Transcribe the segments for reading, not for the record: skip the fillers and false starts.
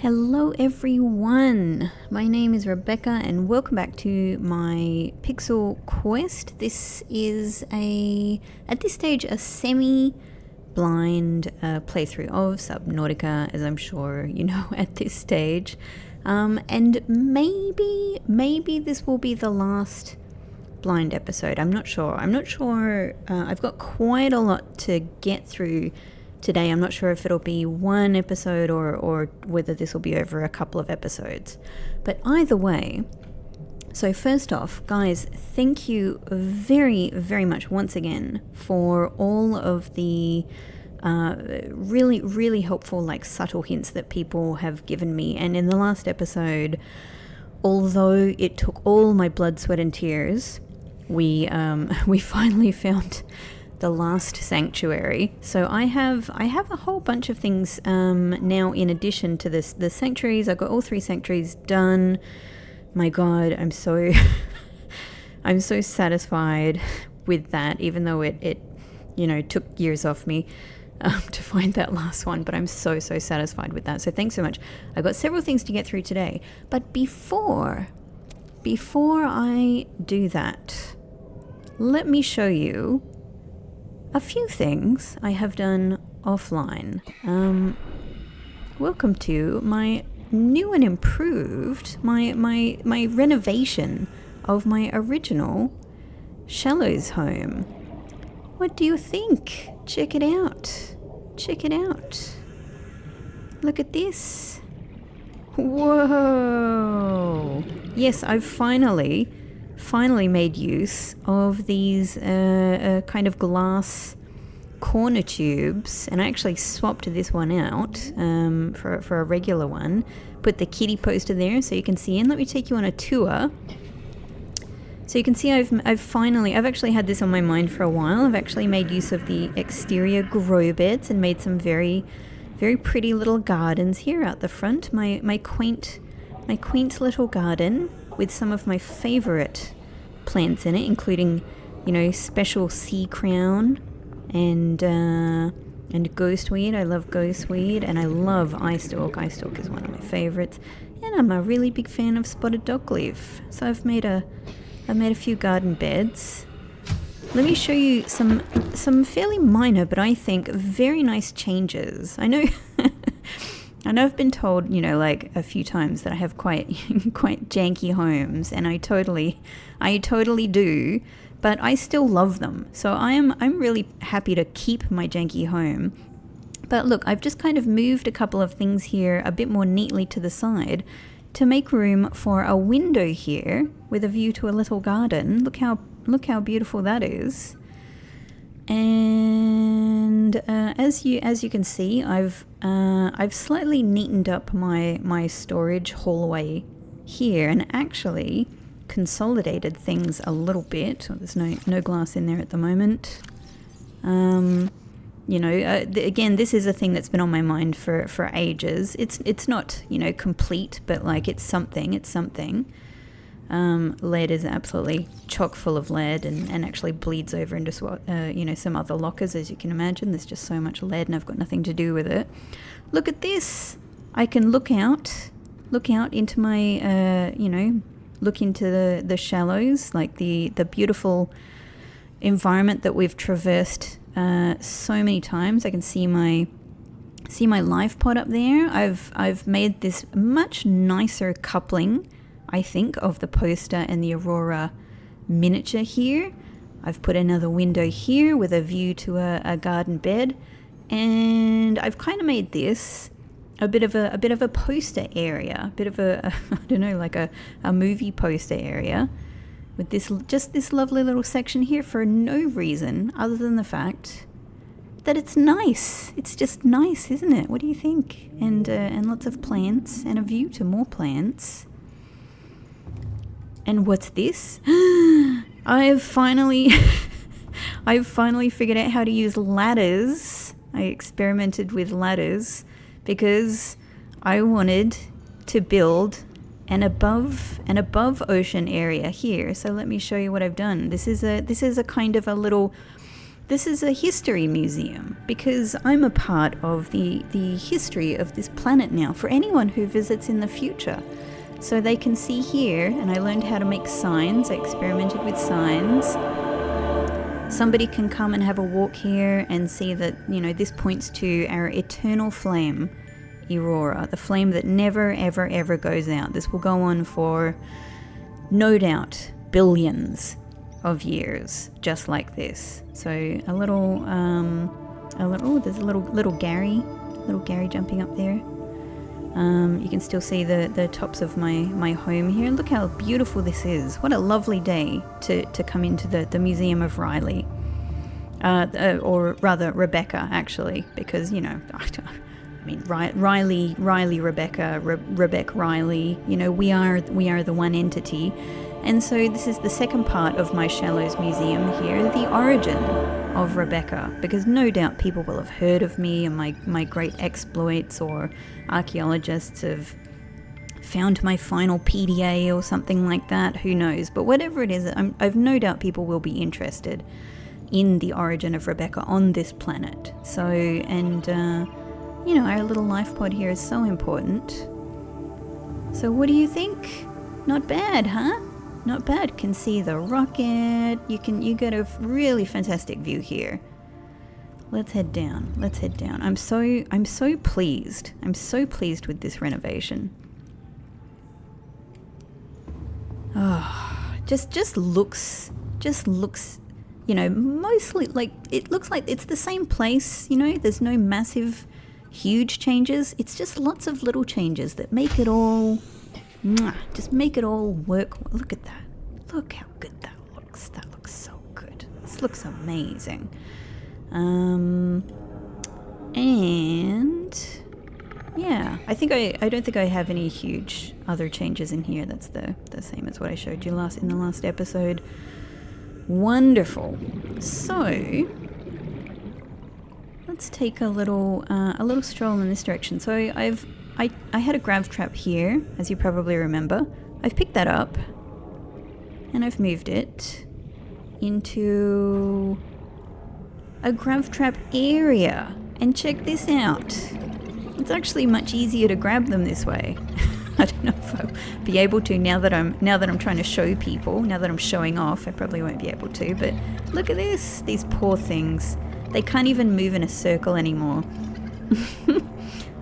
Hello everyone, my name is Rebecca and welcome back to my Pixel Quest. This is at this stage, a semi-blind playthrough of Subnautica, as I'm sure you know at this stage. And maybe this will be the last blind episode. I'm not sure. I've got quite a lot to get through today. I'm not sure if it'll be one episode or whether this will be over a couple of episodes. But either way, so first off, guys, thank you very, very much once again for all of the really, really helpful, subtle hints that people have given me. And in the last episode, although it took all my blood, sweat and tears, we finally found the last sanctuary. So I have a whole bunch of things now in addition to this. The sanctuaries, I've got all 3 sanctuaries done. My God, I'm so I'm so satisfied with that, even though it took years off me to find that last one, but I'm so satisfied with that. So thanks so much. I've got several things to get through today, but before I do that, let me show you a few things I have done offline. Welcome to my new and improved, my renovation of my original Shallows home. What do you think? Check it out. Check it out. Look at this. Whoa. Yes, I've finally made use of these kind of glass corner tubes, and I actually swapped this one out for a regular one. Put the kitty poster there so you can see in. Let me take you on a tour. So you can see I've actually had this on my mind for a while. I've actually made use of the exterior grow beds and made some very, very pretty little gardens here out the front. My quaint little garden with some of my favorite plants in it, including, special sea crown and ghostweed. I love ghostweed, and I love eye stalk. Eye stalk is one of my favorites, and I'm a really big fan of spotted dockleaf. So I've made a few garden beds. Let me show you some fairly minor, but I think very nice changes. I know I've been told, a few times that I have quite janky homes, and I totally do, but I still love them. So I'm really happy to keep my janky home. But look, I've just kind of moved a couple of things here a bit more neatly to the side to make room for a window here with a view to a little garden. Look how beautiful that is. And as you can see, I've slightly neatened up my storage hallway here, and actually consolidated things a little bit. Oh, there's no glass in there at the moment. Again, this is a thing that's been on my mind for ages. It's not complete, but it's something. Lead is absolutely chock full of lead and actually bleeds over into some other lockers, as you can imagine. There's just so much lead and I've got nothing to do with it. Look at this. I can look out into my look into the shallows, like the beautiful environment that we've traversed so many times. I can see my life pod up there. I've made this much nicer coupling, I think, of the poster and the Aurora miniature here. I've put another window here with a view to a garden bed, and I've kind of made this a bit of a poster area, a bit of a I don't know, like a movie poster area, with this lovely little section here for no reason other than the fact that it's nice. It's just nice, isn't it? What do you think? And lots of plants and a view to more plants. And what's this? I've finally figured out how to use ladders. I experimented with ladders because I wanted to build an above ocean area here. So let me show you what I've done. This is a kind of a little This is a history museum because I'm a part of the history of this planet now for anyone who visits in the future. So they can see here, and I learned how to make signs. I experimented with signs. Somebody can come and have a walk here and see that, this points to our eternal flame, Aurora, the flame that never, ever, ever goes out. This will go on for, no doubt, billions of years, just like this. So there's a little Gary jumping up there. You can still see the tops of my home here. Look how beautiful this is. What a lovely day to come into the Museum of Ryley. Or rather Rebecca, actually, because, Ryley, Rebecca, Rebecca Ryley, we are the one entity. And so this is the second part of my Shallows Museum here, the origin of Rebecca, because no doubt people will have heard of me and my great exploits, or archaeologists have found my final PDA or something like that, who knows. But whatever it is, I've no doubt people will be interested in the origin of Rebecca on this planet. So, and, our little life pod here is so important. So what do you think? Not bad, huh? Not bad. Can see the rocket. You get a really fantastic view here. Let's head down. I'm so pleased. I'm so pleased with this renovation. Oh, just looks, mostly like, it looks like it's the same place, there's no massive, huge changes. It's just lots of little changes that make it all just make it all work. Look at that. Look how good that looks. That looks so good. This looks amazing. And yeah, I don't think I have any huge other changes in here. That's the same as what I showed you in the last episode. Wonderful. So let's take a little stroll in this direction. So I had a grav trap here, as you probably remember. I've picked that up and I've moved it into a grav trap area. And check this out. It's actually much easier to grab them this way. I don't know if I'll be able to now that I'm trying to show people. Now that I'm showing off, I probably won't be able to. But look at this. These poor things. They can't even move in a circle anymore.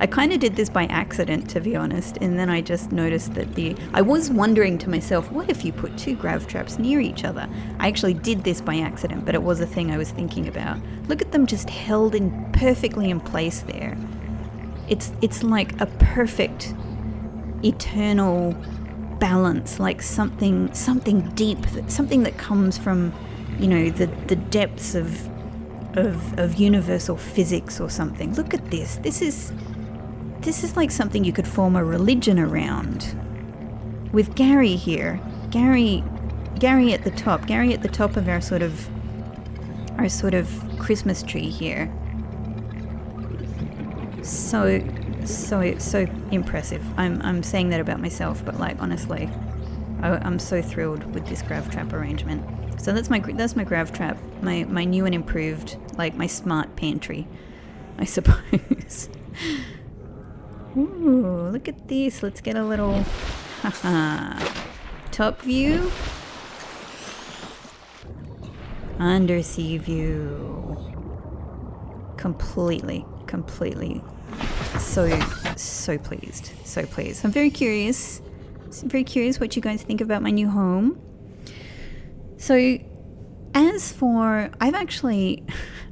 I kind of did this by accident, to be honest, and then I just noticed that I was wondering to myself, what if you put two grav traps near each other? I actually did this by accident, but it was a thing I was thinking about. Look at them just held perfectly in place there. It's like a perfect, eternal balance, like something deep, something that comes from, the depths of universal physics or something. Look at this. This is like something you could form a religion around. With Gary here, Gary at the top of our sort of Christmas tree here. So impressive. I'm saying that about myself, but like honestly, I'm so thrilled with this grav trap arrangement. So that's my grav trap, my new and improved, like my smart pantry, I suppose. Ooh, look at this. Let's get a little top view, undersea view. Completely. So pleased. I'm very curious what you guys think about my new home. So, as for, I'm actually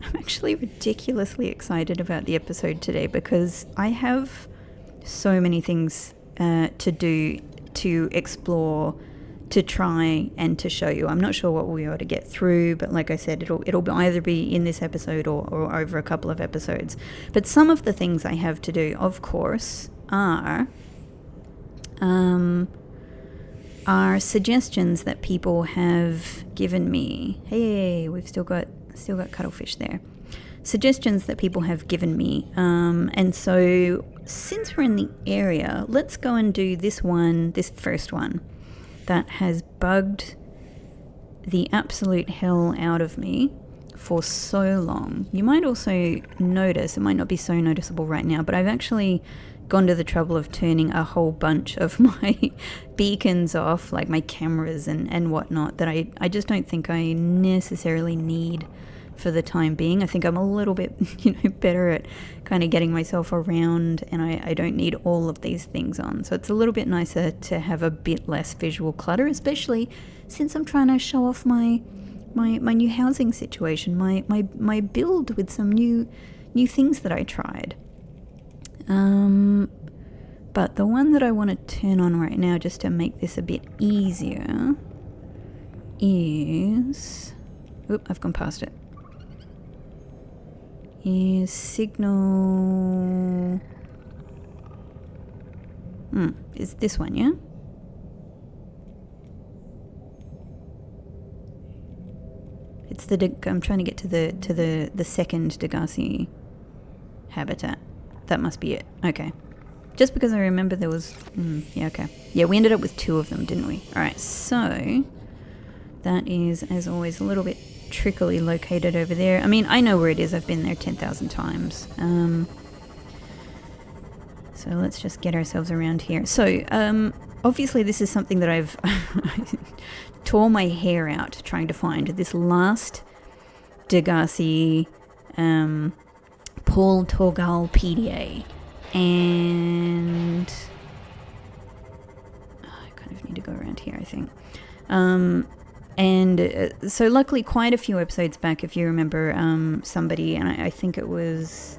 ridiculously excited about the episode today because I have so many things to do, to explore, to try and to show you. I'm not sure what we'll be able to get through, but like I said, it'll either be in this episode or over a couple of episodes. But some of the things I have to do, of course, are suggestions that people have given me. Hey, we've still got cuttlefish there. Suggestions that people have given me. And so since we're in the area, let's go and do this first one that has bugged the absolute hell out of me for so long. You might also notice, it might not be so noticeable right now, but I've actually gone to the trouble of turning a whole bunch of my beacons off, like my cameras and whatnot, that I just don't think I necessarily need for the time being. I think I'm a little bit, better at kind of getting myself around, and I don't need all of these things on. So it's a little bit nicer to have a bit less visual clutter, especially since I'm trying to show off my new housing situation, my build with some new things that I tried. But the one that I want to turn on right now, just to make this a bit easier, is... Oop, I've gone past it. Is signal... Is this one, yeah? It's I'm trying to get to the second Degassi habitat. That must be it. Okay. Just because I remember there was... yeah, okay. Yeah, we ended up with 2 of them, didn't we? Alright, so... That is, as always, a little bit trickily located over there. I mean, I know where it is. I've been there 10,000 times. So let's just get ourselves around here. So, obviously this is something that I've tore my hair out trying to find. This last Degassi Paul Torgal PDA. And... I kind of need to go around here, I think. So luckily quite a few episodes back, if you remember, somebody, and I think it was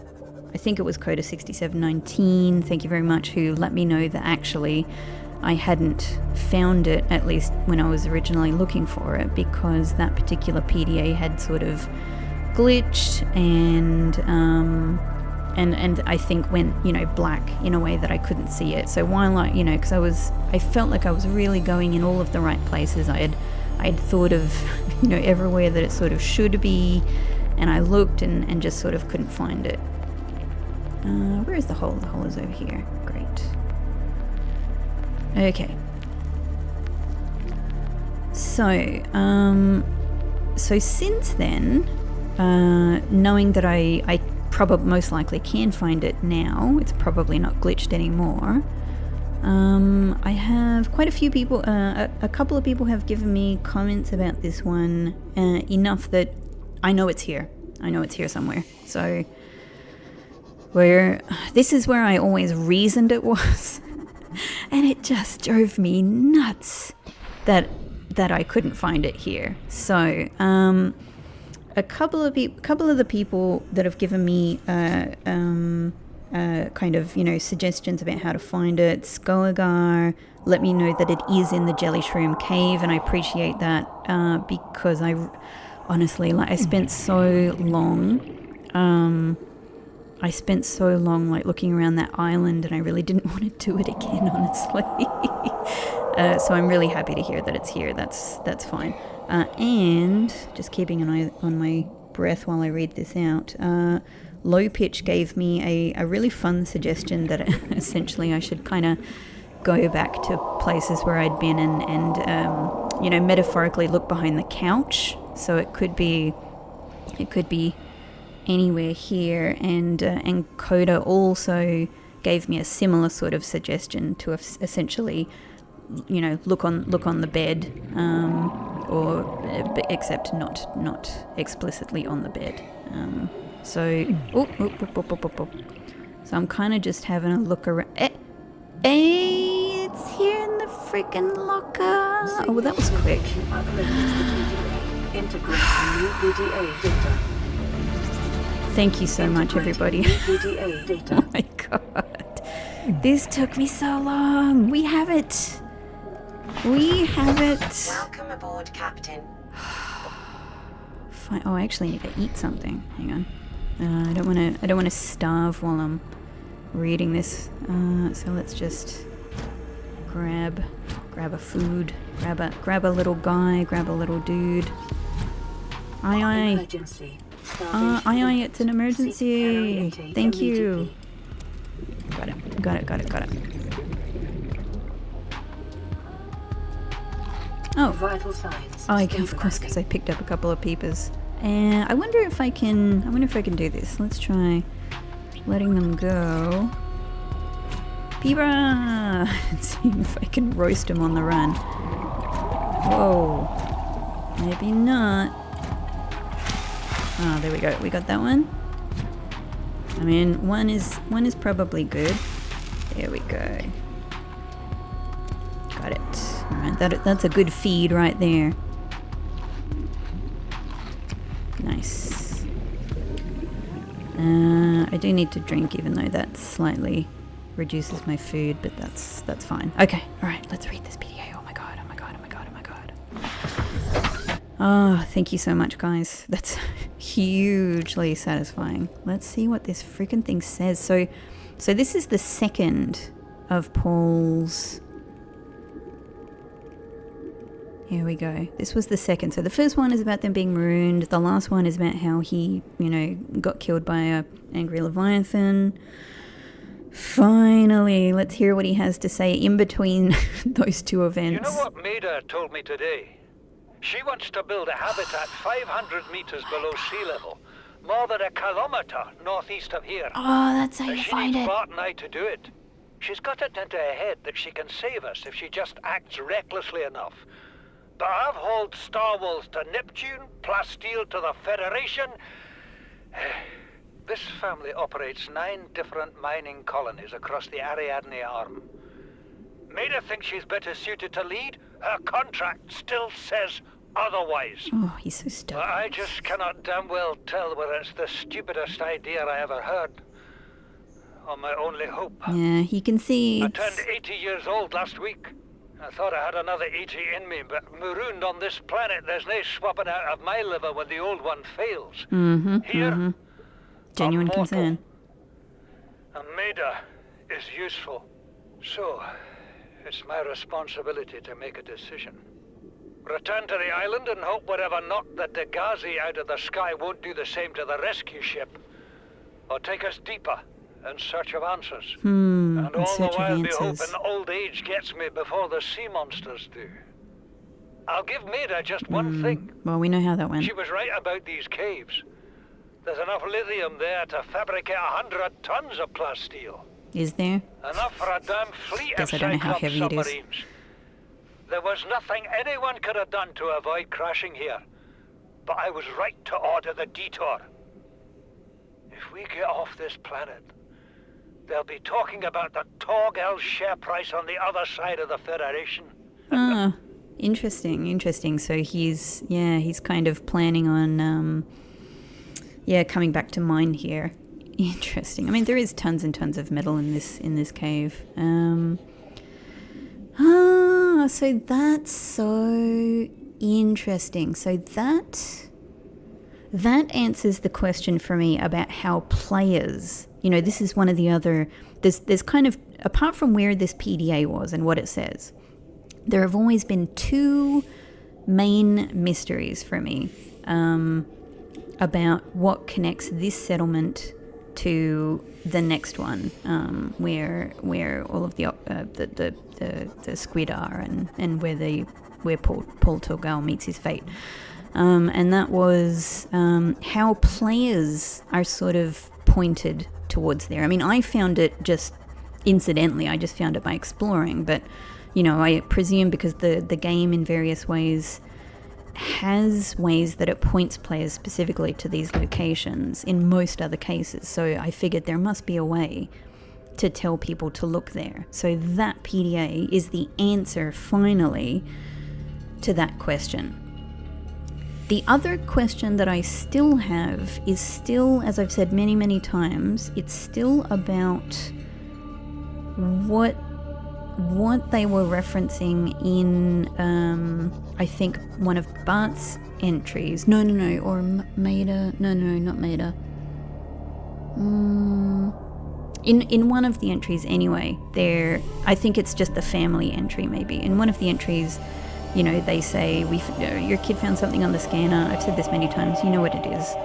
Coda 6719, thank you very much, who let me know that actually I hadn't found it, at least when I was originally looking for it, because that particular PDA had sort of glitched and I think went, black in a way that I couldn't see it. So while because I felt like I was really going in all of the right places. I'd thought of, everywhere that it sort of should be, and I looked and just sort of couldn't find it. Where is the hole? The hole is over here. Great. Okay. So since then, knowing that I probably most likely can find it now, it's probably not glitched anymore. I have quite a few people, a couple of people have given me comments about this one, enough that I know it's here. I know it's here somewhere. So this is where I always reasoned it was. And it just drove me nuts that I couldn't find it here. So, a couple of the people that have given me kind of suggestions about how to find it. Skoagar let me know that it is in the Jelly Shroom Cave, and I appreciate that, because I honestly, I spent so long looking around that island, and I really didn't want to do it again, honestly. So I'm really happy to hear that it's here. That's fine. And just keeping an eye on my breath while I read this out. Low Pitch gave me a really fun suggestion that essentially I should kind of go back to places where I'd been and metaphorically look behind the couch. So it could be anywhere here, and Coda also gave me a similar sort of suggestion to essentially, look on the bed, except not explicitly on the bed. So I'm kind of just having a look around. It's here in the freaking locker. Oh, well, that was quick. Thank you so much, everybody. Oh my god. This took me so long. We have it. Welcome aboard, Captain. Fine. Oh, I actually need to eat something. Hang on. I don't want to starve while I'm reading this. So let's just grab a food. Grab a little guy. Grab a little dude. Aye. Emergency. Aye, it's an emergency. Thank you. Got it. Oh. Vital signs. Oh, of course, because I picked up a couple of peepers. And I wonder if I can do this. Let's try letting them go. Peebra! And seeing if I can roast them on the run. Whoa. Maybe not. Oh, there we go. We got that one. I mean, one is probably good. There we go. Got it. Alright, that's a good feed right there. Nice. I do need to drink, even though that slightly reduces my food, but that's fine. Okay, alright, let's read this PDA. Oh my god, oh my god, oh my god, oh my god. Oh, thank you so much, guys. That's hugely satisfying. Let's see what this freaking thing says. So this is the second of Paul's... Here we go. This was the second. So the first one is about them being marooned. The last one is about how he, got killed by a angry leviathan. Finally, let's hear what he has to say in between those two events. You know what Maida told me today? She wants to build a habitat 500 meters below sea level, more than a kilometer northeast of here. Oh, that's how you find She needs it. Bart and I to do it. She's got it into her head that she can save us if she just acts recklessly enough. But I've hauled Star Wars to Neptune, Plasteel to the Federation. This family operates 9 different mining colonies across the Ariadne Arm. Maida thinks she's better suited to lead. Her contract still says otherwise. Oh, he's so stubborn. But I just cannot damn well tell whether it's the stupidest idea I ever heard, or my only hope. Yeah, he can see. I turned 80 years old last week. I thought I had another 80 in me, but marooned on this planet, there's no swapping out of my liver when the old one fails. Here, Genuine I'm mortal. concern. And Maida is useful. So, it's my responsibility to make a decision. Return to the island and hope whatever knocked the Dagazi out of the sky won't do the same to the rescue ship. Or take us deeper in search of answers. And all the while be hoping old age gets me before the sea monsters do. I'll give Maida just one thing. Well, we know how that went. She was right about these caves. There's enough lithium there to fabricate 100 tons of plasteel. Is there? Enough for a damn fleet Guess of I don't know how Cyclops heavy it is. submarines. There was nothing anyone could have done to avoid crashing here. But I was right to order the detour. If we get off this planet, they'll be talking about the Torgal share price on the other side of the Federation. Ah, interesting. So he's kind of planning on, coming back to mine here. Interesting. I mean, there is tons and tons of metal in this cave. So that's so interesting. So that answers the question for me about how players, this is one of the other, there's kind of, apart from where this PDA was and what it says, there have always been 2 main mysteries for me about what connects this settlement to the next one, where all of the squid are, and where Paul Torgal meets his fate, and that was how players are sort of pointed towards there. I mean, I found it just incidentally. I just found it by exploring, but I presume because the game in various ways has ways that it points players specifically to these locations in most other cases. So I figured there must be a way to tell people to look there. So that PDA is the answer, finally, to that question. The other question that I still have is still, as I've said many, many times, it's still about what they were referencing in, I think, one of Bart's entries. No, or Maida. No, not Maida. In one of the entries anyway, I think it's just the family entry maybe. In one of the entries, they say, your kid found something on the scanner. I've said this many times, you know what it is.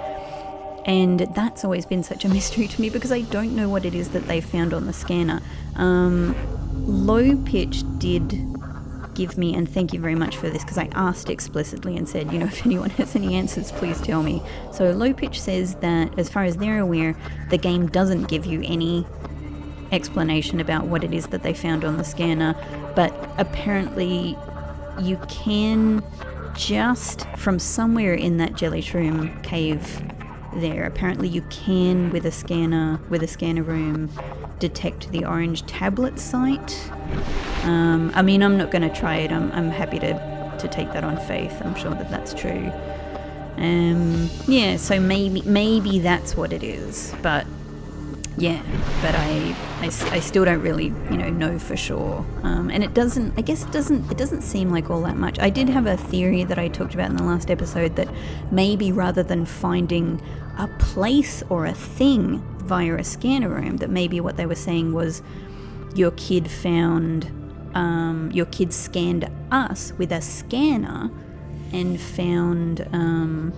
And that's always been such a mystery to me because I don't know what it is that they found on the scanner. Low Pitch did give me, and thank you very much for this, because I asked explicitly and said, if anyone has any answers, please tell me. So Low Pitch says that, as far as they're aware, the game doesn't give you any explanation about what it is that they found on the scanner, but apparently you can, just from somewhere in that jelly shroom cave there, apparently you can, with a scanner room, detect the orange tablet site. I mean, I'm not going to try it. I'm happy to take that on faith. I'm sure that that's true. Yeah, so maybe that's what it is, but yeah, but I still don't really know for sure. And it doesn't seem like all that much. I did have a theory that I talked about in the last episode, that maybe rather than finding a place or a thing via a scanner room, that maybe what they were saying was your kid scanned us with a scanner and found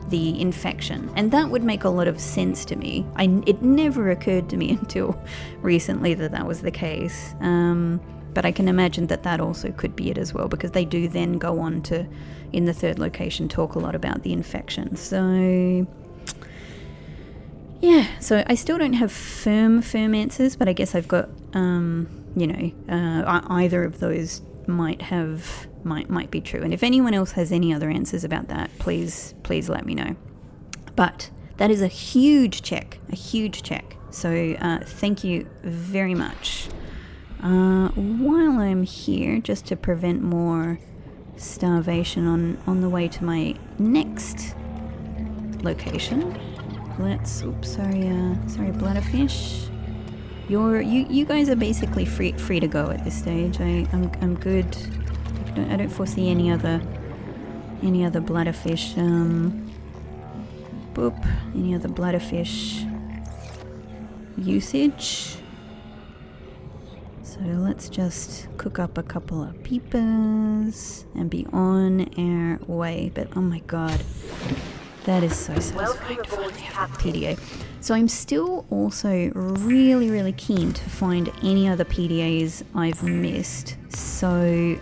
the infection, and that would make a lot of sense to me. It never occurred to me until recently that was the case, but I can imagine that also could be it as well, because they do then go on to, in the third location, talk a lot about the infection. So yeah, so I still don't have firm answers, but I guess I've got either of those might be true. And if anyone else has any other answers about that, please let me know. But that is a huge check. So thank you very much. While I'm here, just to prevent more starvation on the way to my next location, sorry bladderfish. You guys are basically free to go at this stage. I'm good. I don't foresee any other bladderfish. Any other bladderfish usage. So let's just cook up a couple of peepers and be on our way. But oh my god, that is so satisfying to finally have a PDA. So I'm still also really, really keen to find any other PDAs I've missed. So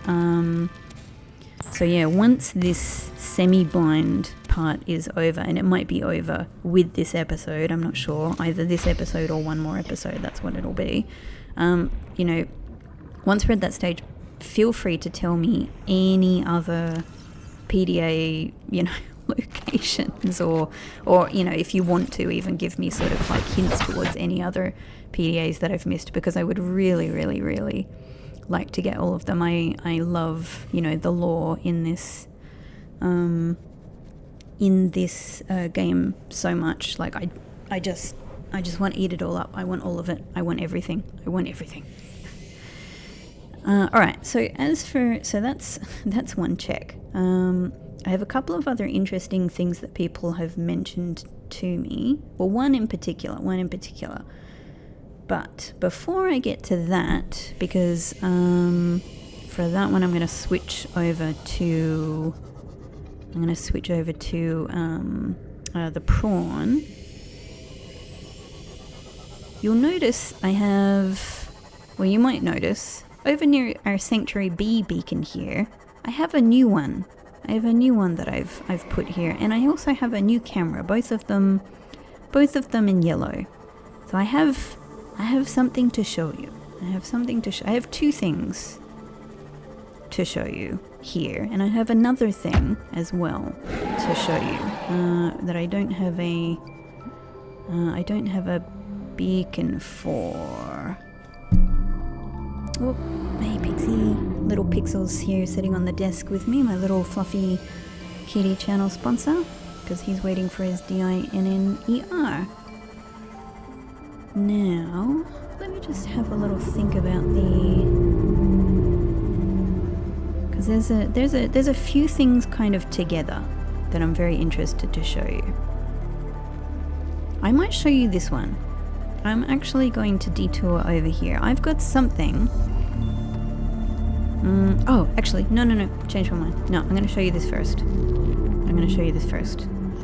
yeah, once this semi-blind part is over, and it might be over with this episode, I'm not sure, either this episode or one more episode, that's what it'll be. Once we're at that stage, feel free to tell me any other PDA, locations, or if you want to even give me sort of like hints towards any other PDAs that I've missed, because I would really, really, really like to get all of them. I love the lore in this game so much. Like I just want to eat it all up. I want all of it. I want everything. All right, so that's one check. I have a couple of other interesting things that people have mentioned to me. Well, one in particular. But before I get to that, because for that one I'm going to switch over to the prawn. You'll notice you might notice, over near our Sanctuary Bee beacon here, I have a new one. That I've put here, and I also have a new camera, both of them in yellow. So I have something to show you. I have two things to show you here, and I have another thing as well to show you that I don't have a beacon for. Oh, hey Pixie. Little Pixel's here sitting on the desk with me, my little fluffy kitty channel sponsor, because he's waiting for his DINNER. Now, let me just have a little think about because there's a few things kind of together that I'm very interested to show you. I might show you this one. I'm actually going to detour over here. I've got something. Oh, actually, no, change my mind. No, I'm going to show you this first.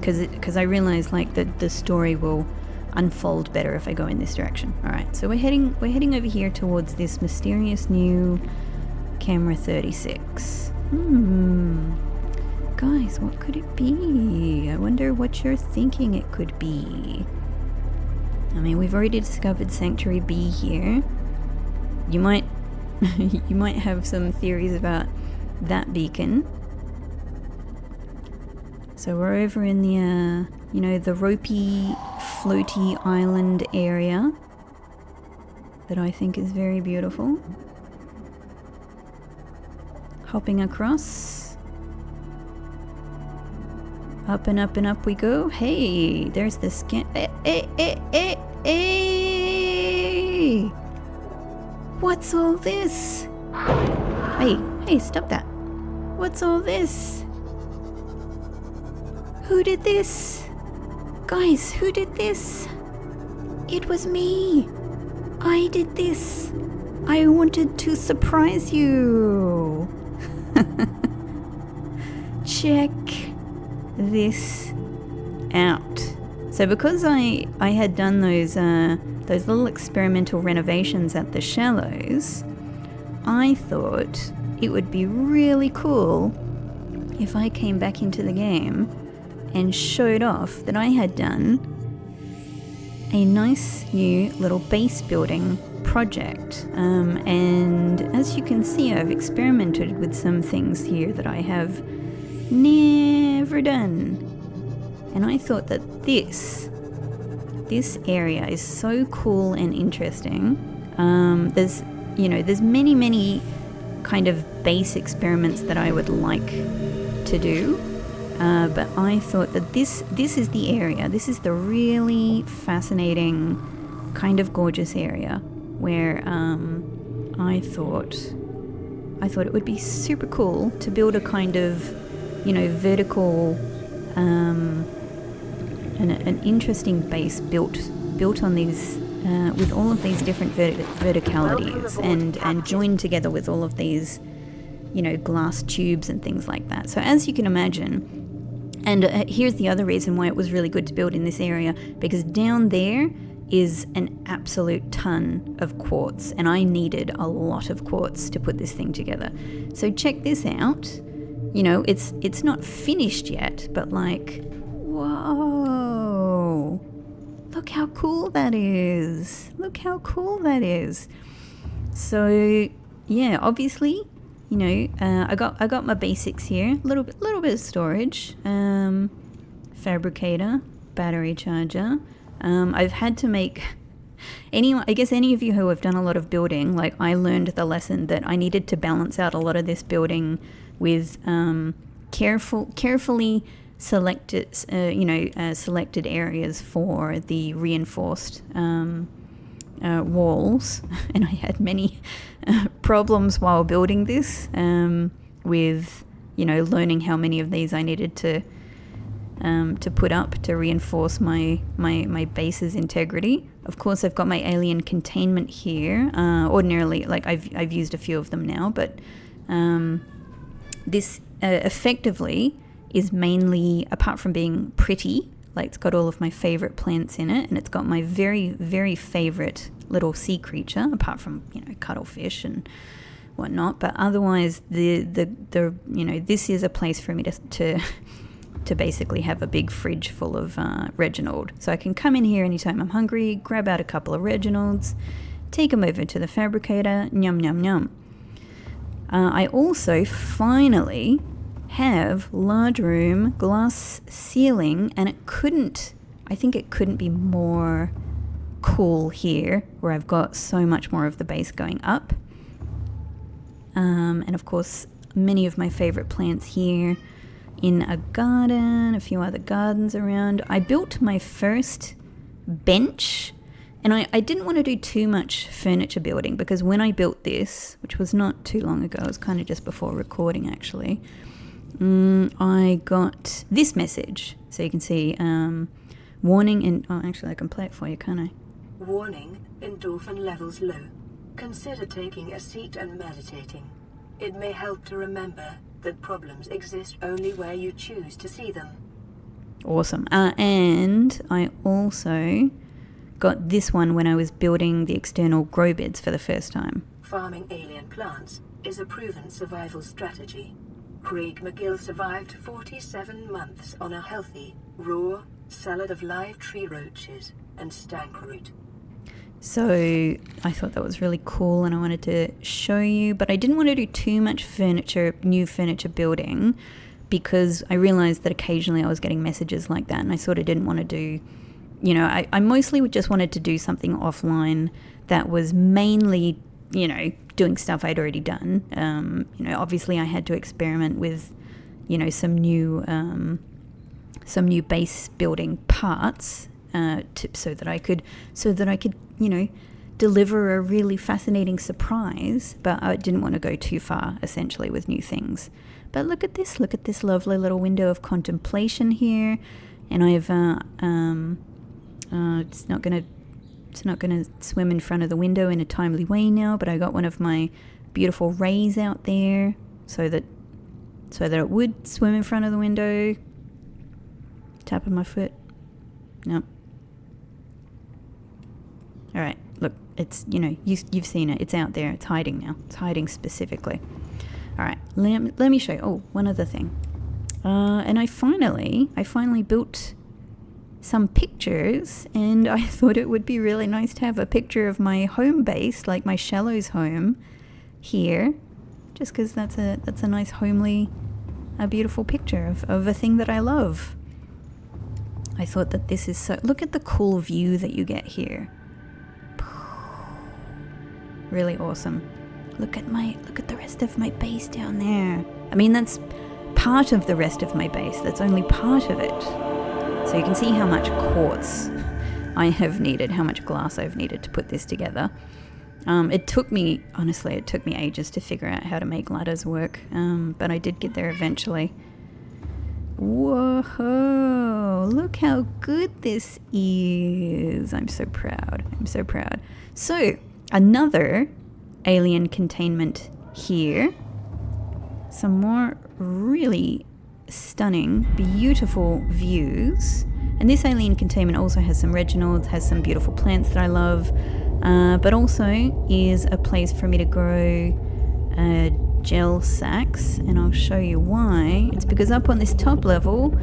Because I realize like that the story will unfold better if I go in this direction. All right, so we're heading over here towards this mysterious new Camera 36. Guys, what could it be? I wonder what you're thinking it could be. I mean, we've already discovered Sanctuary B here. You might you might have some theories about that beacon. So we're over in the the ropey, floaty island area that I think is very beautiful. Hopping across. Up and up and up we go. Hey, there's the scan. Hey! What's all this? Hey, stop that. What's all this? Who did this? Guys, who did this? It was me. I did this. I wanted to surprise you. Check this out. So because I had done those little experimental renovations at the shallows, I thought it would be really cool if I came back into the game and showed off that I had done a nice new little base building project. And as you can see, I've experimented with some things here that I have never done. And I thought that this area is so cool and interesting. There's many kind of base experiments that I would like to do. But I thought that this is the area. This is the really fascinating, kind of gorgeous area where I thought it would be super cool to build a kind of, vertical, an interesting base built on these with all of these different verticalities and joined together with all of these, glass tubes and things like that. So as you can imagine. And here's the other reason why it was really good to build in this area, because down there is an absolute ton of quartz, and I needed a lot of quartz to put this thing together. So check this out. It's not finished yet, but like, whoa. Look how cool that is. Look how cool that is. So, yeah, obviously, I got my basics here. Little bit of storage, fabricator, battery charger. I've had to make I guess any of you who have done a lot of building, like I learned the lesson that I needed to balance out a lot of this building with carefully selected selected areas for the reinforced walls, and I had many problems while building this with learning how many of these I needed to put up to reinforce my base's integrity. Of course, I've got my alien containment here. Ordinarily, like I've used a few of them now, but this effectively is mainly, apart from being pretty, like it's got all of my favorite plants in it, and it's got my very, very favorite little sea creature, apart from cuttlefish and whatnot. But otherwise, the this is a place for me to basically have a big fridge full of Reginald. So I can come in here anytime I'm hungry, grab out a couple of Reginalds, take them over to the fabricator, nyum nyum nyum. I also finally have large room, glass ceiling, and I think it couldn't be more cool here, where I've got so much more of the base going up. And of course, many of my favorite plants here in a garden, a few other gardens around. I built my first bench, and I didn't want to do too much furniture building, because when I built this, which was not too long ago, it was kind of just before recording actually, I got this message. So you can see warning, and actually I can play it for you, can't I? Warning, endorphin levels low. Consider taking a seat and meditating. It may help to remember that problems exist only where you choose to see them. Awesome. And I also got this one when I was building the external grow beds for the first time. farming alien plants is a proven survival strategy. Craig McGill survived 47 months on a healthy, raw salad of live tree roaches and stank root. So I thought that was really cool and I wanted to show you, but I didn't want to do too much new furniture building, because I realized that occasionally I was getting messages like that and I sort of didn't want to do, I mostly just wanted to do something offline that was mainly, doing stuff I'd already done. Obviously I had to experiment with, some new base building parts so that I could deliver a really fascinating surprise, but I didn't want to go too far essentially with new things. But look at this lovely little window of contemplation here, and I've it's not gonna swim in front of the window in a timely way now, but I got one of my beautiful rays out there so that it would swim in front of the window. Tapping my foot. Nope. All right, look, it's, you've seen it. It's out there. It's hiding now. It's hiding specifically. All right, let me show you. Oh, one other thing. And I finally built some pictures, and I thought it would be really nice to have a picture of my home base, like my Shallows home here, just because that's a nice, homely, a beautiful picture of a thing that I love. I thought that this is so... Look at the cool view that you get here. Really awesome. Look at the rest of my base down there. I mean, that's part of the rest of my base. That's only part of it. So you can see how much quartz I have needed, how much glass I've needed to put this together. It took me ages to figure out how to make ladders work, but I did get there eventually. Whoa, look how good this is. I'm so proud. So, another alien containment here. Some more really stunning, beautiful views. And this alien containment also has some Reginalds, has some beautiful plants that I love, but also is a place for me to grow gel sacks, and I'll show you why. It's because up on this top level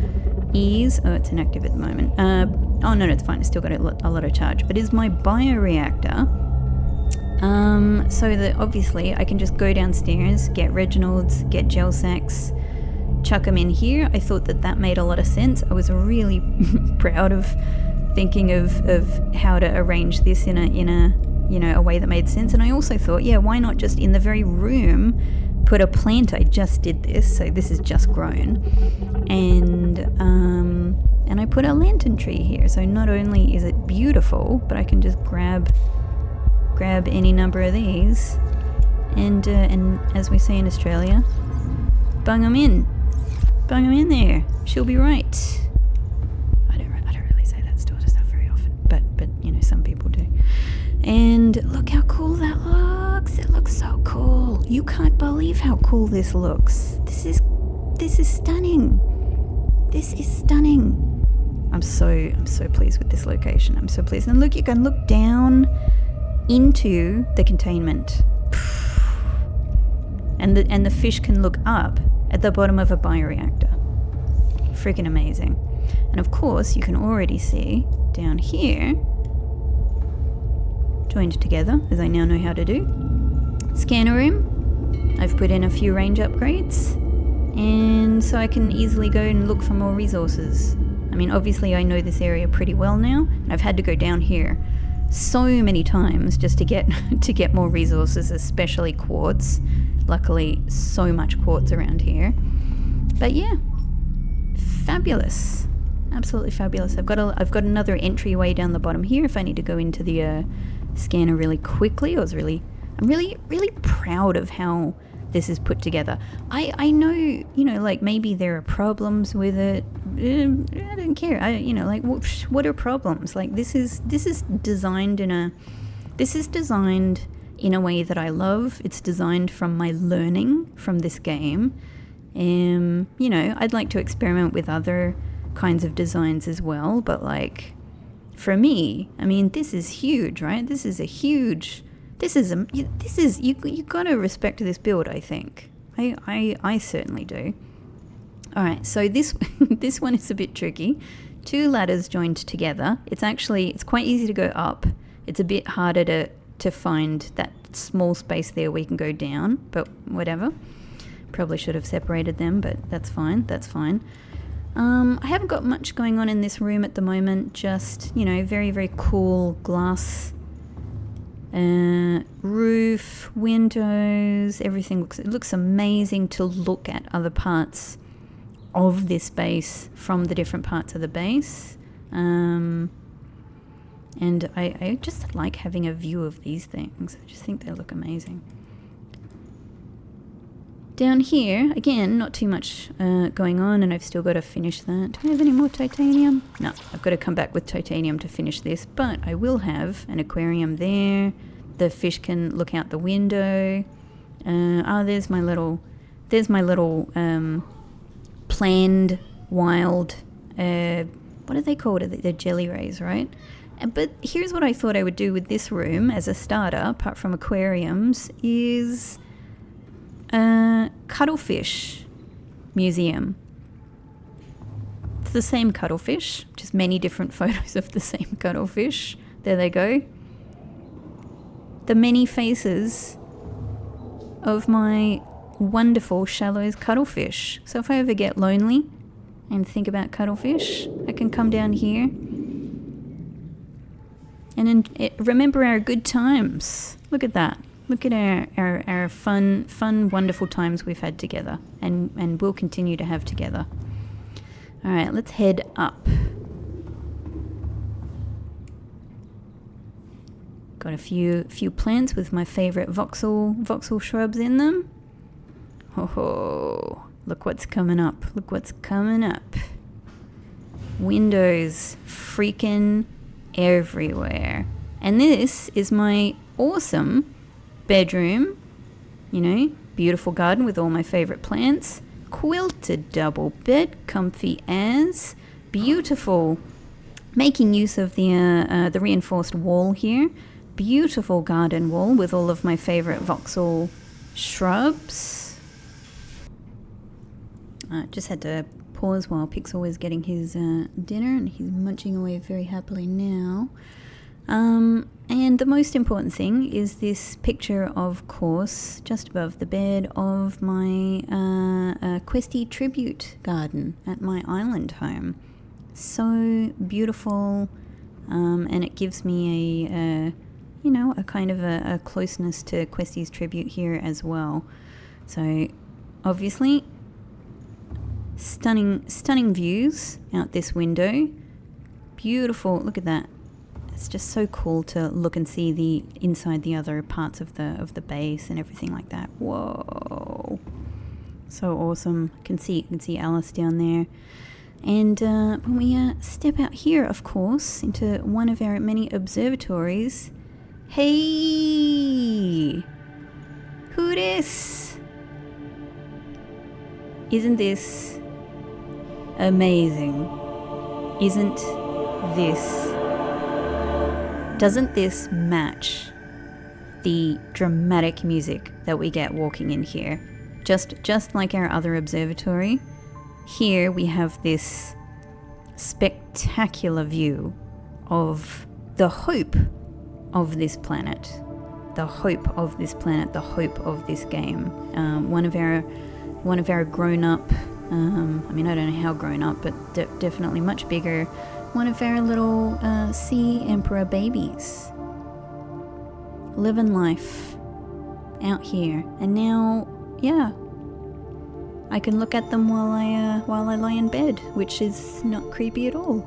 is... Oh, it's inactive at the moment. Oh, no, it's fine. It's still got a lot of charge. But is my bioreactor, so that obviously I can just go downstairs, get Reginalds, get gel sacks, chuck them in here. I thought that made a lot of sense. I was really proud of thinking of how to arrange this in a way that made sense. And I also thought, why not just in the very room put a plant? I just did this, so this is just grown, and I put a lantern tree here. So not only is it beautiful, but I can just grab any number of these, and as we say in Australia, bung them in there. She'll be right. I don't really say that sort of stuff very often, but some people do. And look how cool that looks. It looks so cool. You can't believe how cool this looks. This is stunning. This is stunning. I'm so pleased with this location. I'm so pleased. And look, you can look down into the containment. And the fish can look up at the bottom of a bioreactor. Freaking amazing. And of course, you can already see down here, joined together, as I now know how to do. Scanner room. I've put in a few range upgrades, and so I can easily go and look for more resources. I mean, obviously I know this area pretty well now, and I've had to go down here so many times just to get more resources, especially quartz. Luckily, so much quartz around here. But yeah, fabulous. Absolutely fabulous. I've got another entryway down the bottom here if I need to go into the scanner really quickly. I'm really proud of how this is put together. I know, like maybe there are problems with it. I don't care. What are problems? Like this is designed in a way that I love. It's designed from my learning from this game. I'd like to experiment with other kinds of designs as well, but like for me, I mean, this is huge, right? This is a huge You gotta respect this build, I think. I certainly do. All right, so this this one is a bit tricky. 2 ladders joined together. It's quite easy to go up. It's a bit harder to find that small space there where you can go down, but whatever. Probably should have separated them, but that's fine. I haven't got much going on in this room at the moment. Just, very, very cool glass roof, windows, everything looks amazing to look at other parts of this base from the different parts of the base. And I just like having a view of these things. I just think they look amazing. Down here, again, not too much going on, and I've still got to finish that. Do I have any more titanium? No, I've got to come back with titanium to finish this, but I will have an aquarium there. The fish can look out the window. There's my little planned wild, what are they called? They're jelly rays, right? But here's what I thought I would do with this room as a starter, apart from aquariums, is cuttlefish museum. It's the same cuttlefish, just many different photos of the same cuttlefish. There they go. The many faces of my wonderful shallows cuttlefish. So if I ever get lonely and think about cuttlefish, I can come down here and remember our good times. Look at that. Look at our fun, wonderful times we've had together and we'll continue to have together. All right, let's head up. Got a few plants with my favorite voxel shrubs in them. Oh, look what's coming up. Look what's coming up. Windows freaking everywhere. And this is my awesome bedroom, beautiful garden with all my favorite plants, quilted double bed, comfy as, beautiful, making use of the reinforced wall here, beautiful garden wall with all of my favorite voxel shrubs. Just had to pause while Pixel was getting his dinner, and he's munching away very happily now. And the most important thing is this picture, of course, just above the bed of my Questy tribute garden at my island home. So beautiful, and it gives me a kind of a closeness to Questy's tribute here as well. So obviously, stunning views out this window. Beautiful, look at that. It's just so cool to look and see the inside the other parts of the base and everything like that. Whoa, so awesome. You can see Alice down there. And when we step out here, of course, into one of our many observatories. Hey, who this? Isn't this amazing? Doesn't this match the dramatic music that we get walking in here? Just like our other observatory, here we have this spectacular view of the hope of this planet, the hope of this game. One of our grown-up, I don't know how grown up, but definitely much bigger, one of our little sea emperor babies, living life out here. And now, I can look at them while I lie in bed, which is not creepy at all.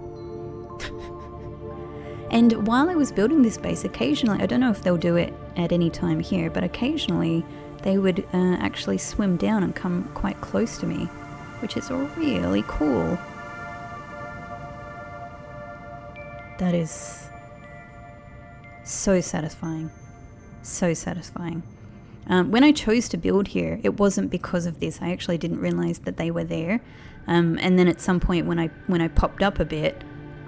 And while I was building this base, occasionally, I don't know if they'll do it at any time here, but occasionally they would actually swim down and come quite close to me, which is really cool. That is so satisfying. So satisfying. When I chose to build here, it wasn't because of this. I actually didn't realize that they were there. And then at some point when I popped up a bit,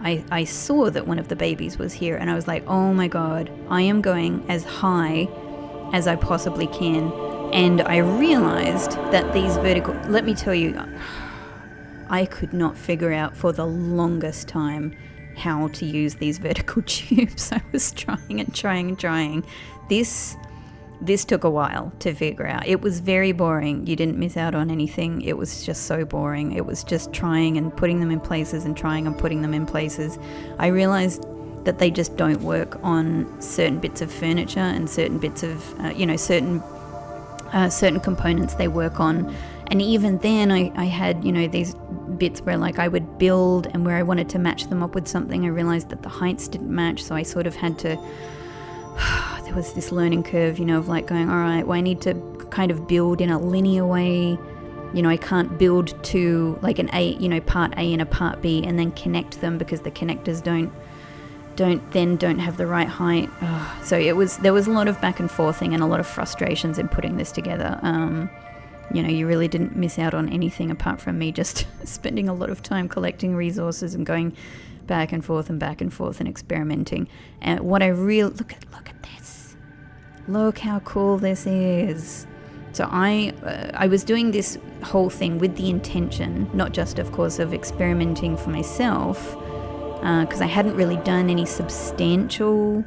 I saw that one of the babies was here, and I was like, oh my god, I am going as high as I possibly can. And I realized that these vertical, let me tell you, I could not figure out for the longest time how to use these vertical tubes. I was trying and trying and trying. This took a while to figure out. It was very boring. You didn't miss out on anything. It was just so boring. It was just trying and putting them in places and trying and putting them in places. I realized that they just don't work on certain bits of furniture and certain bits of, certain components they work on. And even then I had, these bits where like I would build and where I wanted to match them up with something, I realized that the heights didn't match. So I sort of had to, there was this learning curve, of like going, all right, well, I need to kind of build in a linear way. I can't build to like an A, part A and a part B and then connect them because the connectors don't have the right height. So there was a lot of back and forthing and a lot of frustrations in putting this together. You really didn't miss out on anything apart from me just spending a lot of time collecting resources and going back and forth and experimenting. And what I look at this. Look how cool this is. So I was doing this whole thing with the intention, not just, of course, of experimenting for myself, because I hadn't really done any substantial,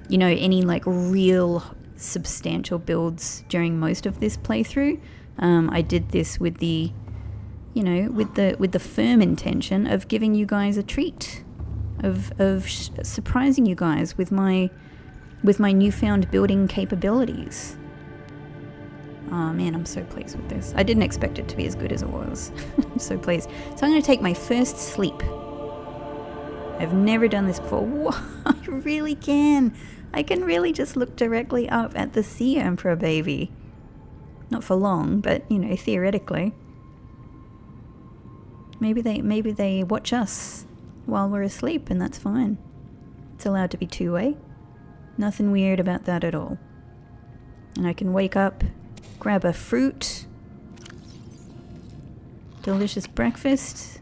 any like real substantial builds during most of this playthrough. I did this with the, with the firm intention of giving you guys a treat, of surprising you guys with my newfound building capabilities. Oh man, I'm so pleased with this. I didn't expect it to be as good as it was. I'm so pleased. So I'm going to take my first sleep. I've never done this before. Whoa, I really can. I can really just look directly up at the sea emperor baby. Not for long, but theoretically. Maybe they watch us while we're asleep, and that's fine. It's allowed to be two-way. Nothing weird about that at all. And I can wake up, grab a fruit, delicious breakfast,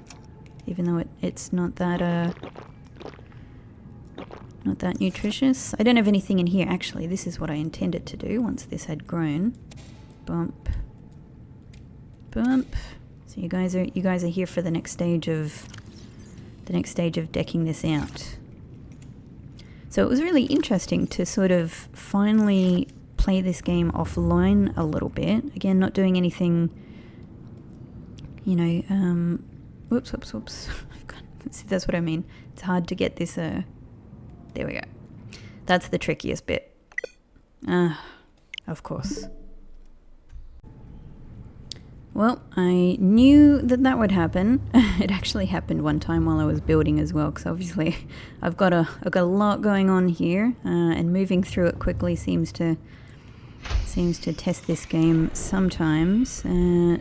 even though it's not that nutritious. I don't have anything in here. Actually, this is what I intended to do once this had grown. Bump. Bump. So you guys are here for the next stage of decking this out. So it was really interesting to sort of finally play this game offline a little bit. Again, not doing anything, whoops. See, that's what I mean. It's hard to get this, there we go. That's the trickiest bit. Of course. Well, I knew that would happen. It actually happened one time while I was building as well, because obviously I've got a lot going on here, and moving through it quickly seems to test this game sometimes.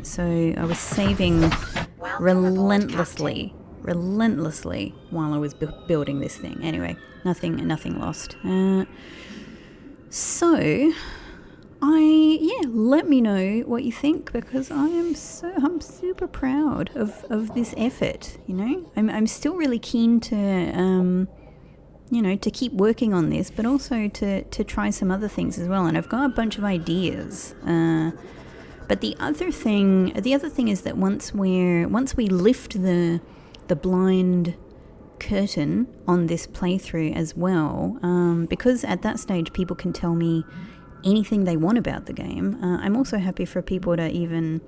So I was saving relentlessly while I was building this thing. Anyway, nothing lost. So let me know what you think, because I'm super proud of this effort. I'm still really keen to to keep working on this, but also to try some other things as well. And I've got a bunch of ideas. But the other thing is that once we lift the blind curtain on this playthrough as well, because at that stage people can tell me anything they want about the game. I'm also happy for people to even,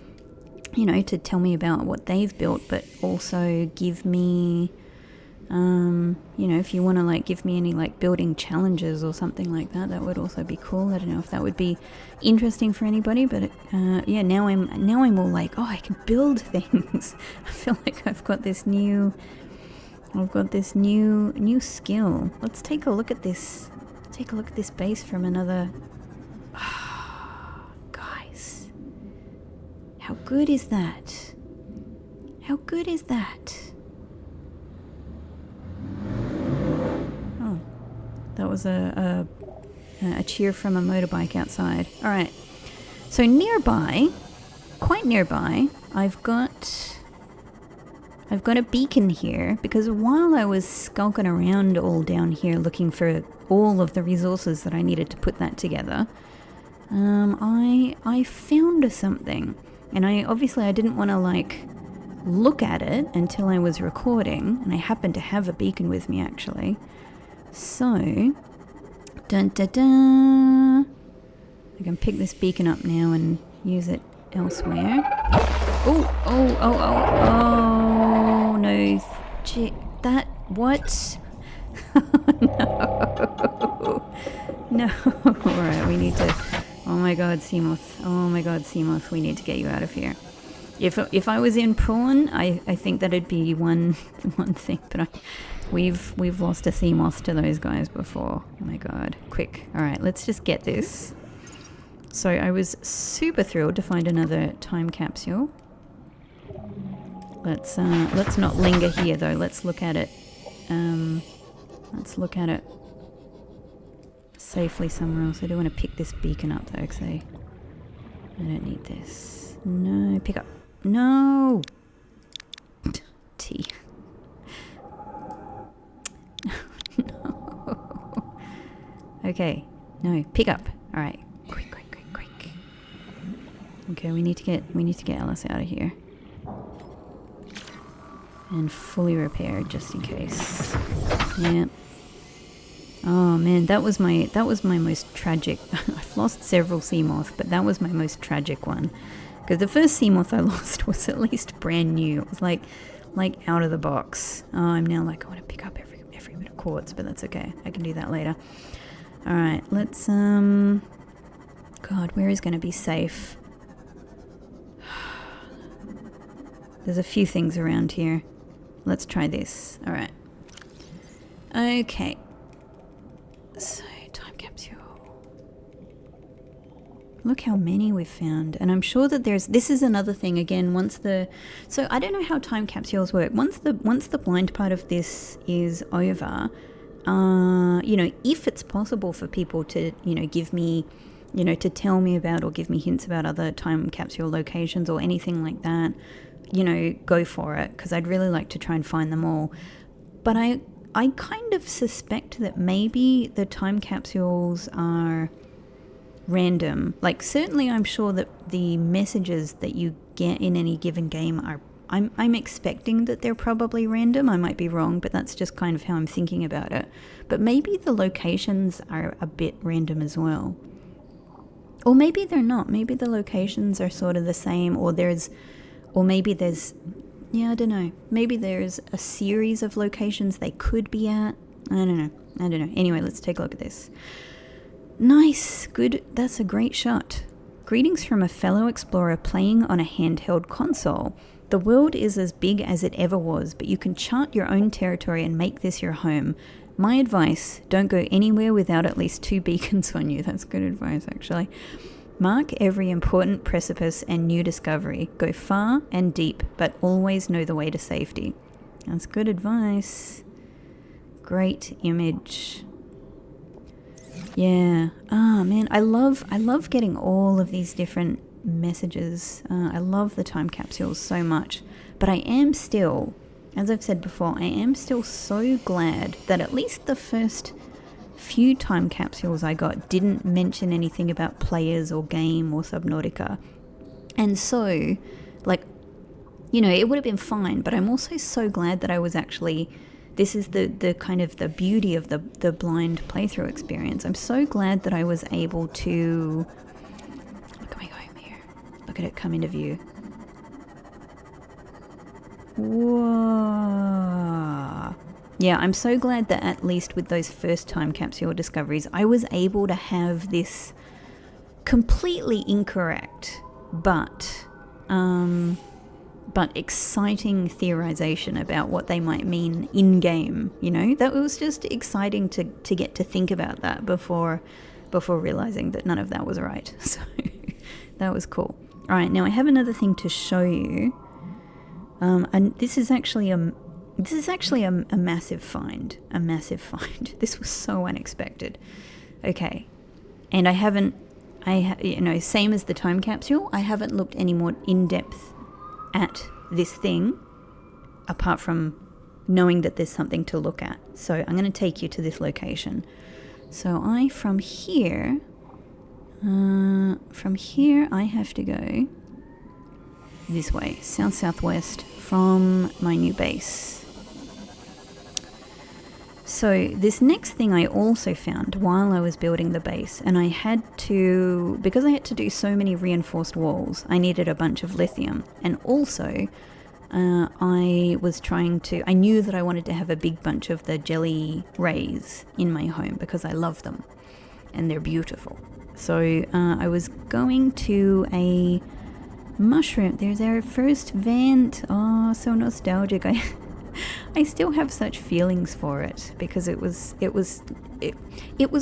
to tell me about what they've built, but also give me, if you want to give me any building challenges or something like that, that would also be cool. I don't know if that would be interesting for anybody, but now I'm all like, oh, I can build things. I feel like I've got this new skill. Let's take a look at this. Take a look at this base from another. Guys, how good is that? How good is that? Oh, that was a cheer from a motorbike outside. All right, so quite nearby, I've got I've got a beacon here because while I was skulking around all down here looking for all of the resources that I needed to put that together, I found something. And I didn't want to like look at it until I was recording, and I happened to have a beacon with me actually. So, dun da da. I can pick this beacon up now and use it elsewhere. Oh, no. That, what? No. Alright, we need to, oh my god, Seamoth, we need to get you out of here. If I was in prawn, I think that'd be one thing, but we've lost a Seamoth to those guys before. Oh my god, quick. Alright, let's just get this. So I was super thrilled to find another time capsule. Let's not linger here though. Let's look at it. Let's look at it safely somewhere else. I do want to pick this beacon up though, because I don't need this. No, pick up. No. T. No. Okay. No, pick up. All right. Quick. Okay, we need to get Alice out of here. And fully repaired just in case. Yeah. Oh man, that was my most tragic. I've lost several Seamoth, but that was my most tragic one. Because the first Seamoth I lost was at least brand new. It was like out of the box. Oh, I'm now like, I want to pick up every bit of quartz, but that's okay. I can do that later. Alright, let's God, where is going to be safe? There's a few things around here. Let's try this. Alright. Okay. So, time capsule. Look how many we've found. And I'm sure that this is another thing again, so I don't know how time capsules work. Once the blind part of this is over, if it's possible for people to, give me, to tell me about or give me hints about other time capsule locations or anything like that, go for it, because I'd really like to try and find them all. But I kind of suspect that maybe the time capsules are random. Like, certainly I'm sure that the messages that you get in any given game are, I'm expecting that they're probably random. I might be wrong, but that's just kind of how I'm thinking about it. But maybe the locations are a bit random as well. Or maybe they're not. Maybe the locations are sort of the same, or maybe there's, I don't know. Maybe there's a series of locations they could be at. I don't know. Anyway, let's take a look at this. Nice. Good. That's a great shot. Greetings from a fellow explorer playing on a handheld console. The world is as big as it ever was, but you can chart your own territory and make this your home. My advice, don't go anywhere without at least 2 beacons on you. That's good advice, actually. Mark every important precipice and new discovery. Go far and deep, but always know the way to safety. That's good advice. Great image. Yeah. Oh man, I love getting all of these different messages. I love the time capsules so much. But I am still, as I've said before, I am still so glad that at least the first few time capsules I got didn't mention anything about players or game or Subnautica. And so, like, it would have been fine, but I'm also so glad that I was actually, this is the kind of the beauty of the blind playthrough experience. I'm so glad that I was able to, look at me going here. Look at it come into view. Whoa. Yeah, I'm so glad that at least with those first time capsule discoveries, I was able to have this completely incorrect but exciting theorization about what they might mean in-game, That was just exciting to get to think about that before realizing that none of that was right. So that was cool. All right, now I have another thing to show you. And this is actually a massive find. This was so unexpected. Okay. And same as the time capsule, I haven't looked any more in depth at this thing. apart from knowing that there's something to look at. So I'm going to take you to this location. So from here I have to go this way, south-southwest from my new base. So this next thing I also found while I was building the base, and because I had to do so many reinforced walls, I needed a bunch of lithium. And also, I knew that I wanted to have a big bunch of the jelly rays in my home because I love them and they're beautiful. So I was going to a mushroom. There's our first vent. Oh, so nostalgic. I still have such feelings for it because it was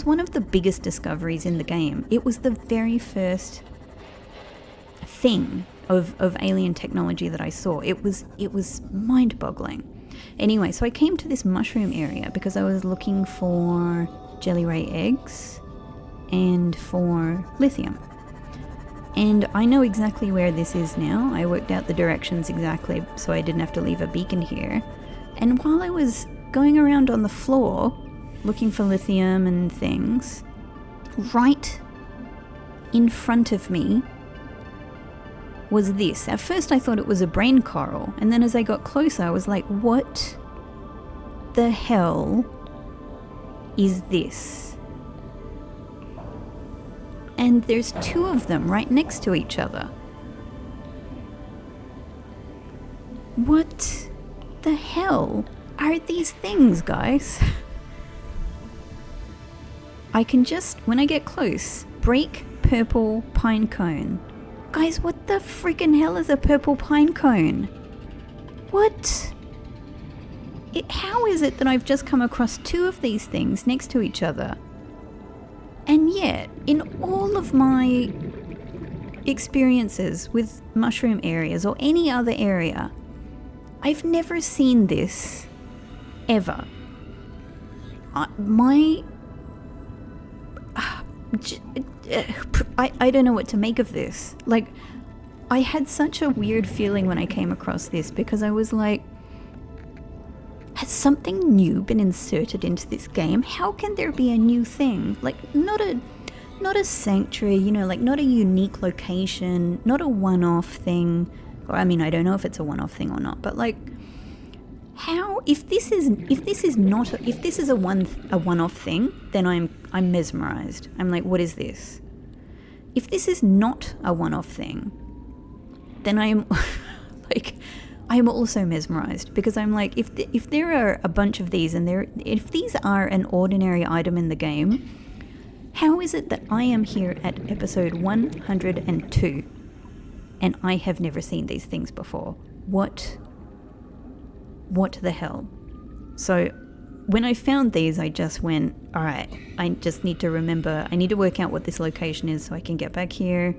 one of the biggest discoveries in the game. It was the very first thing of alien technology that I saw. It was mind-boggling. Anyway, so I came to this mushroom area because I was looking for jelly ray eggs and for lithium. And I know exactly where this is now. I worked out the directions exactly so I didn't have to leave a beacon here. And while I was going around on the floor looking for lithium and things, right in front of me was this. At first I thought it was a brain coral, and then as I got closer I was like, what the hell is this? And there's two of them right next to each other. What the hell are these things, guys? I can just, when I get close, break purple pine cone. Guys, what the freaking hell is a purple pine cone? What? How is it that I've just come across two of these things next to each other? And yet, in all of my experiences with mushroom areas or any other area, I've never seen this ever. I don't know what to make of this. Like, I had such a weird feeling when I came across this because I was like, has something new been inserted into this game? How can there be a new thing? Like, not a sanctuary, you know, like not a unique location, not a one-off thing. Or, I mean, I don't know if it's a one-off thing or not, but like, how? If this is a one-off thing, then I'm mesmerized. I'm like, what is this? If this is not a one-off thing, then I'm like, I'm also mesmerized because I'm like, if there are a bunch of these and if these are an ordinary item in the game, how is it that I am here at episode 102 and I have never seen these things before? What the hell? So when I found these, I just went, all right, I just need to remember, I need to work out what this location is so I can get back here,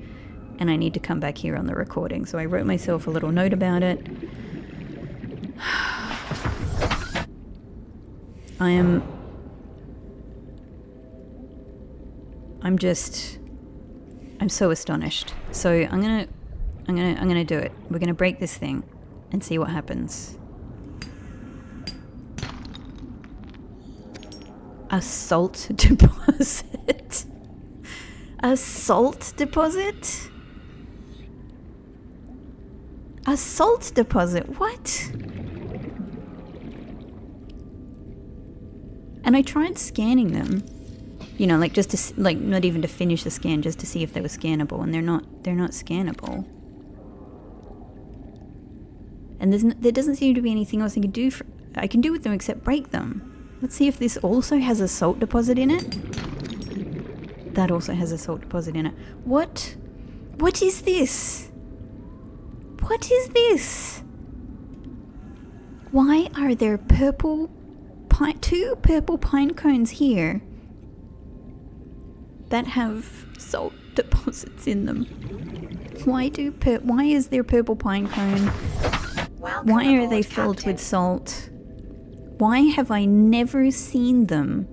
and I need to come back here on the recording. So I wrote myself a little note about it. I'm so astonished. So I'm gonna do it. We're gonna break this thing and see what happens. A salt deposit. A salt deposit? A salt deposit? What? And I tried scanning them, you know, like just to, like, not even to finish the scan, just to see if they were scannable, and they're not scannable. And there doesn't seem to be anything else I can do with them except break them. Let's see if this also has a salt deposit in it. That also has a salt deposit in it. What is this? What is this? Why are there two purple pine cones here that have salt deposits in them? Why is there purple pine cone? Why are they filled with salt? Why have I never seen them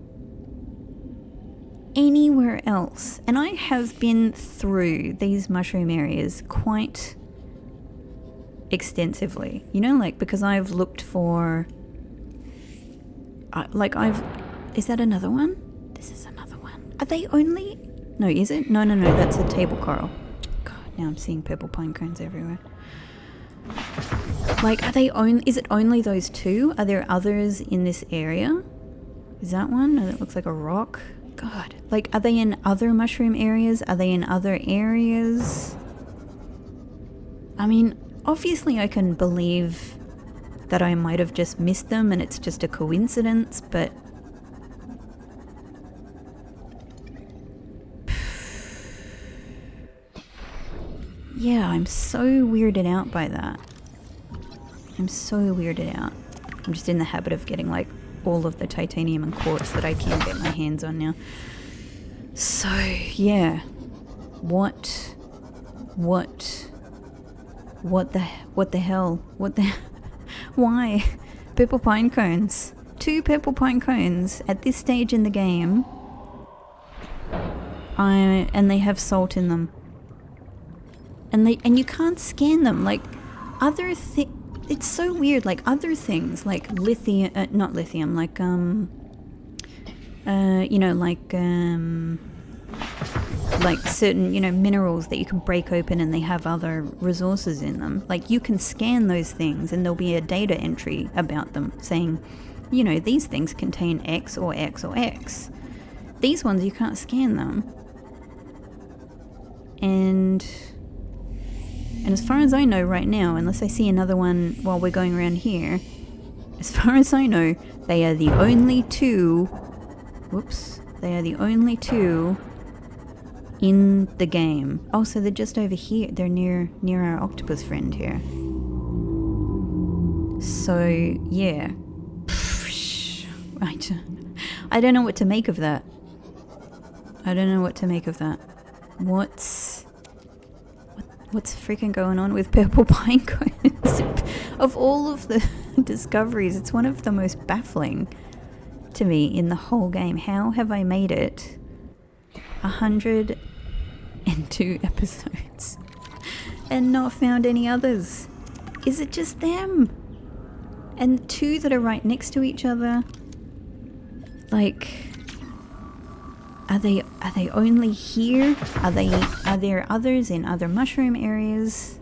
anywhere else? And I have been through these mushroom areas quite extensively. You know, like, because I've looked for... Is that another one? This is another one. Are they only... No, is it? No, that's a table coral. God, now I'm seeing purple pine cones everywhere. Like, are they only... Is it only those two? Are there others in this area? Is that one? No, that looks like a rock. God. Like, are they in other mushroom areas? Are they in other areas? I mean, obviously I can believe that I might have just missed them and it's just a coincidence, but... Yeah, I'm so weirded out by that. I'm so weirded out. I'm just in the habit of getting, like, all of the titanium and quartz that I can get my hands on now. So, yeah. What the hell? Why? Purple pine cones. 2 purple pine cones at this stage in the game. And they have salt in them. And you can't scan them. Like, it's so weird. Like, other things, like lithium, not lithium, like, like certain, minerals that you can break open and they have other resources in them. Like, you can scan those things and there'll be a data entry about them saying, these things contain X or X or X. These ones, you can't scan them. And as far as I know right now, unless I see another one while we're going around here, as far as I know, they are the only two... Whoops. They are the only two in the game. Oh, so they're just over here. They're near our octopus friend here. So, yeah. I don't know what to make of that. What's freaking going on with purple pine cones? Of all of the discoveries, it's one of the most baffling to me in the whole game. How have I made it 102 episodes and not found any others? Is it just them? And 2 that are right next to each other? Like... Are they only here? Are there others in other mushroom areas?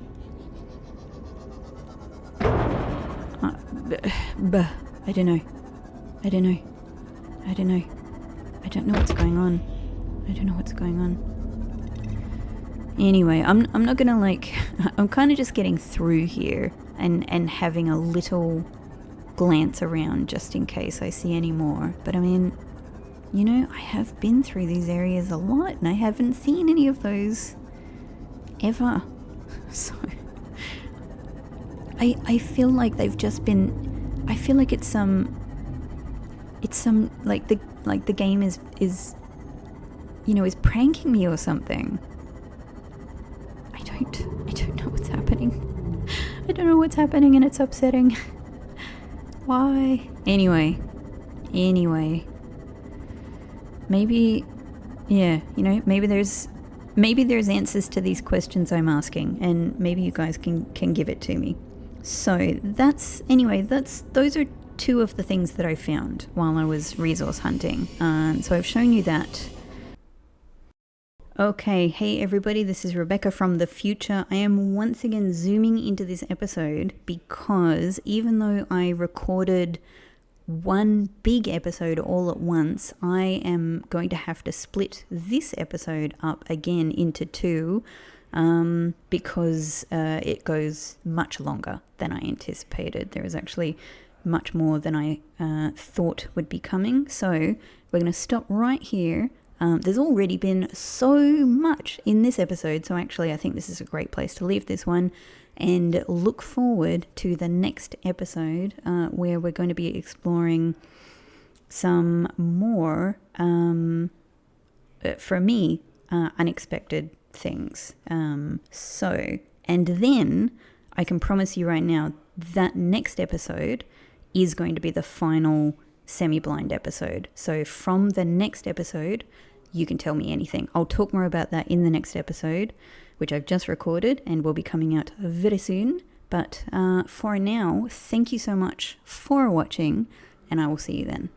I don't know. I don't know what's going on. Anyway, I'm not gonna I'm kind of just getting through here and having a little glance around just in case I see any more. But I mean, I have been through these areas a lot and I haven't seen any of those ever. So I feel like they've just been... I feel like it's some like the game is pranking me or something. I don't know what's happening. I don't know what's happening and it's upsetting. Why? Anyway. Maybe, yeah, maybe there's answers to these questions I'm asking, and maybe you guys can give it to me. So those are 2 of the things that I found while I was resource hunting. So I've shown you that. Okay, hey everybody, this is Rebecca from the future. I am once again zooming into this episode because even though I recorded one big episode all at once, I am going to have to split this episode up again into 2 because it goes much longer than I anticipated. There is actually much more than I thought would be coming. So we're going to stop right here. There's already been so much in this episode, so actually I think this is a great place to leave this one. And look forward to the next episode where we're going to be exploring some more, for me, unexpected things. And then I can promise you right now that next episode is going to be the final semi-blind episode. So from the next episode, you can tell me anything. I'll talk more about that in the next episode, which I've just recorded and will be coming out very soon. But for now, thank you so much for watching, and I will see you then.